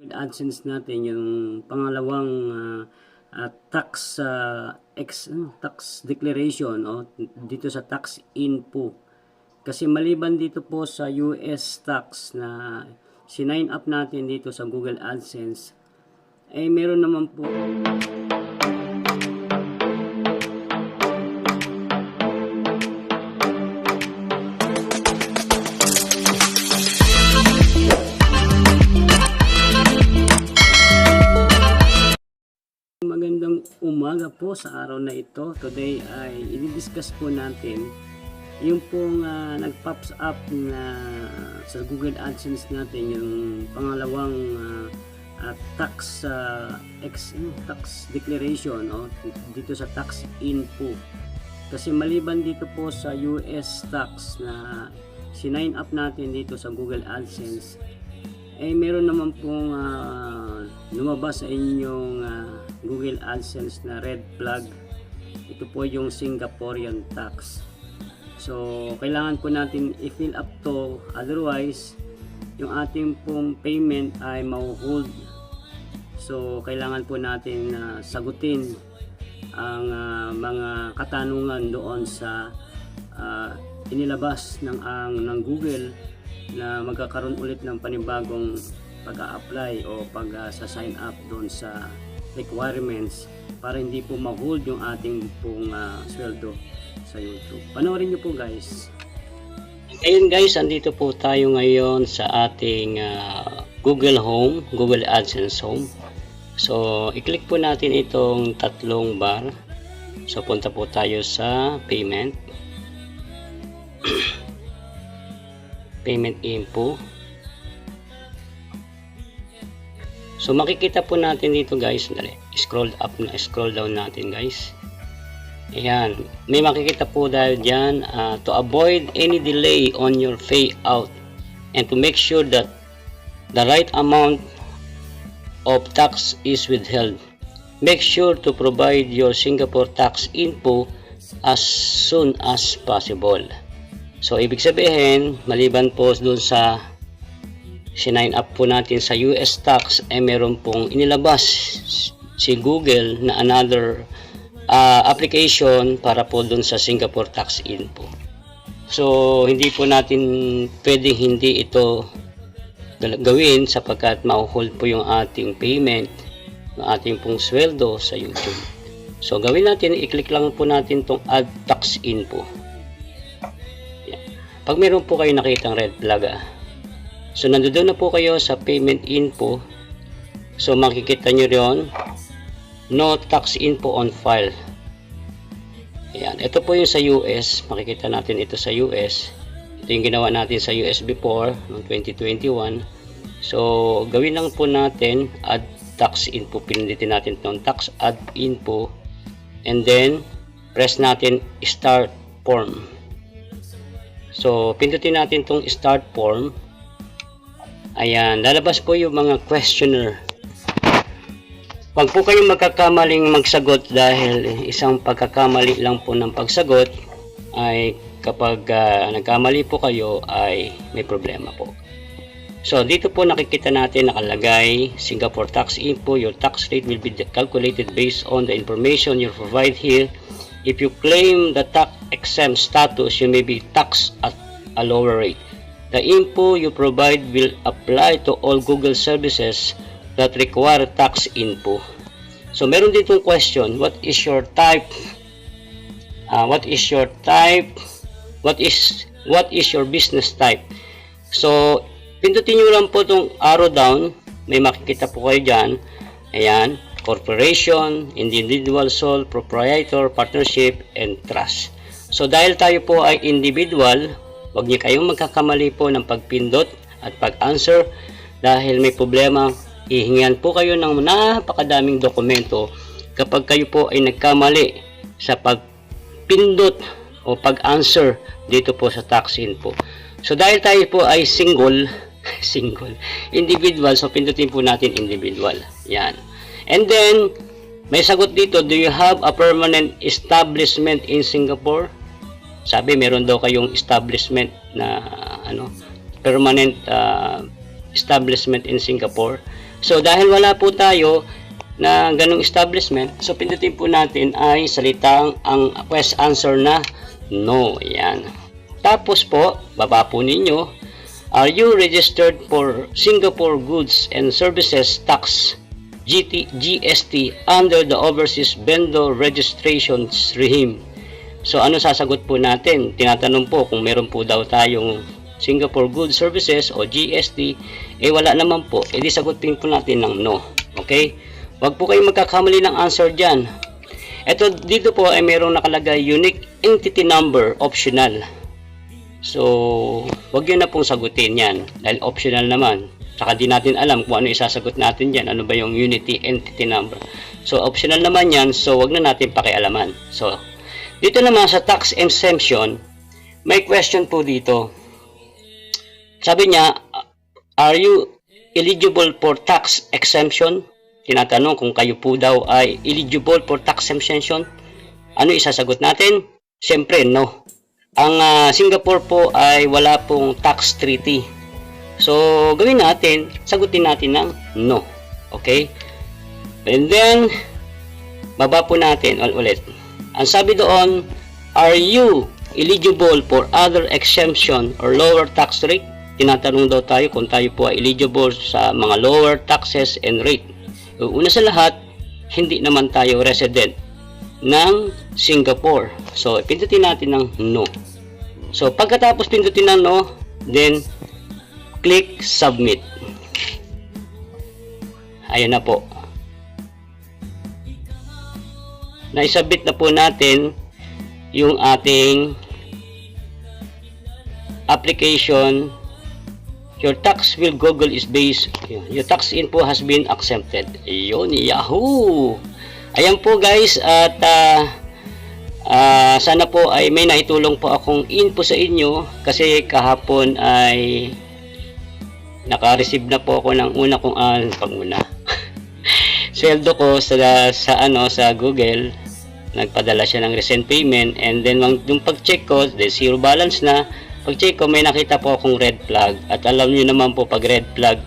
AdSense natin yung pangalawang tax declaration dito sa tax info. Kasi maliban dito po sa US tax na sinign up natin dito sa Google AdSense, ay meron naman po magandang umaga po sa araw na ito. Today ay i-discuss po natin yung pong nag-pops up na sa Google AdSense natin yung pangalawang tax declaration dito sa tax info. Kasi maliban dito po sa US tax na sinign up natin dito sa Google AdSense, ay meron naman pong lumabas sa inyong Google AdSense na red flag. Ito po yung Singaporean tax. So kailangan po natin i-fill up to, otherwise yung ating pong payment ay mau-hold. So kailangan po natin sagutin ang mga katanungan doon sa inilabas ng Google na magkakaroon ulit ng panibagong pag-a-apply o pag-sa-sign up doon sa requirements para hindi po ma-hold yung ating pong sweldo sa YouTube. Panoorin nyo po guys. Ayun guys, andito po tayo ngayon sa ating Google Home, Google AdSense Home. So, i-click po natin itong tatlong bar. So, punta po tayo sa payment. Payment info. So makikita po natin dito guys, scroll up na scroll down natin guys. Ayan, may makikita po tayo dyan, to avoid any delay on your payout and to make sure that the right amount of tax is withheld, make sure to provide your Singapore tax info as soon as possible. So ibig sabihin, maliban po dun sa sinign up po natin sa US tax, ay meron pong inilabas si Google na another application para po dun sa Singapore tax info. So hindi po natin pwedeng hindi ito gawin sapagkat ma-hold po yung ating payment, yung ating pong sweldo sa YouTube. So gawin natin, i-click lang po natin tong add tax info. Pag meron po kayo nakitang red flag, so nandoon na po kayo sa payment info. So makikita nyo riyon, no tax info on file. Ayan, ito po yung sa US. Makikita natin ito sa US. Ito yung ginawa natin sa US before noong 2021. So gawin lang po natin add tax info. Pinunditin natin itong tax add info, and then press natin start form. So pindutin natin itong start form. Ayan, lalabas po yung mga questionnaire. Huwag po kayong magkakamaling magsagot dahil isang pagkakamali lang po ng pagsagot ay kapag nagkamali po kayo ay may problema po. So dito po nakikita natin nakalagay Singapore tax info. Your tax rate will be calculated based on the information you provide here. If you claim the tax exempt status, you may be taxed at a lower rate. The info you provide will apply to all Google services that require tax info. So meron ditong question, what is your type? What is your type? What is your business type? So pindutin nyo lang po itong arrow down. May makikita po kayo dyan. Ayan, corporation, individual, sole proprietor, partnership, and trust. So dahil tayo po ay individual, huwag niyo kayong magkakamali po ng pagpindot at pag-answer dahil may problema. Hihingian po kayo ng napakadaming dokumento kapag kayo po ay nagkamali sa pagpindot o pag-answer dito po sa tax info. So dahil tayo po ay single, individual, so pindutin po natin individual. Yan. And then, may sagot dito, do you have a permanent establishment in Singapore? Sabi, meron daw kayong establishment na permanent establishment in Singapore. So dahil wala po tayo na ganung establishment, so pindutin po natin ay salitang ang quest answer na no. Yan. Tapos po, baba po ninyo, are you registered for Singapore Goods and Services Tax GST under the Overseas Vendor Registration Regime? So ano sasagot po natin? Tinatanong po kung meron po daw tayong Singapore Goods Services o GST, wala naman po, edi sagutin po natin ng no. Okay? Wag po kayong magkakamali ng answer dyan. Ito dito po ay merong nakalagay unique entity number optional. So wag yun na pong sagutin yan dahil optional naman. Saka di natin alam kung ano isasagot natin dyan, ano ba yung unity entity number. So optional naman yan, so wag na natin pakialaman. So dito naman sa tax exemption, may question po dito. Sabi niya, are you eligible for tax exemption? Tinatanong kung kayo po daw ay eligible for tax exemption. Ano isasagot natin? Siyempre, no. Ang Singapore po ay wala pong tax treaty. So, gawin natin, sagutin natin ng no. Okay? And then, baba po natin ulit. Ang sabi doon, are you eligible for other exemption or lower tax rate? Tinatanong daw tayo kung tayo po ay eligible sa mga lower taxes and rate. Una sa lahat, hindi naman tayo resident ng Singapore. So, pindutin natin ng no. So, pagkatapos pindutin ng no, then click submit. Ayan na po. Naisubmit na po natin yung ating application. Your tax will Google is based. Your tax info has been accepted. Ayun, yahoo! Ayan po guys, at sana po ay may naitulong po akong info sa inyo kasi kahapon ay naka-receive na po ako ng una kong sweldo ko sa Google. Nagpadala siya ng recent payment, and then yung pag-check ko, zero balance na. Pag-check ko, may nakita po akong red flag. At alam niyo naman po, pag red flag,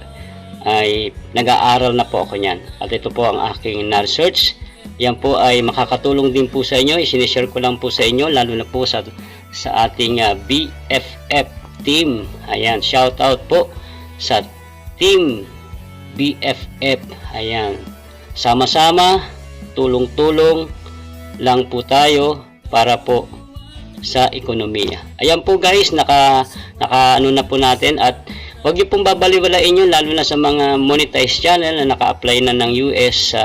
ay nag-aaral na po ako niyan. At ito po ang aking na-research. Yan po ay makakatulong din po sa inyo. Isinishare ko lang po sa inyo, lalo na po sa ating BFF team. Ayan, shout out po sa team BFF. Ayan, sama-sama, tulong-tulong lang po tayo para po sa ekonomiya. Ayan po guys, ano na po natin, at huwag niyo pong babaliwalain yun, lalo na sa mga monetized channel na naka-apply na ng US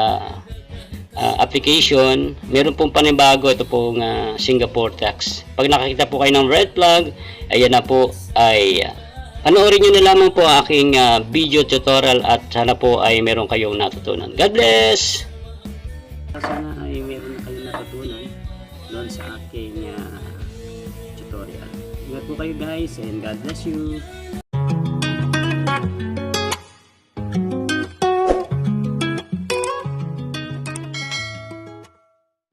application. Meron pong panibago, ito pong Singapore tax. Pag nakakita po kayo ng red flag, ayan na po, ay panoorin nyo na lamang po ang aking video tutorial, at sana po ay meron kayong natutunan. God bless! Sana ay meron na kayong natutunan doon sa aking tutorial. Ingat po kayo guys, and God bless you.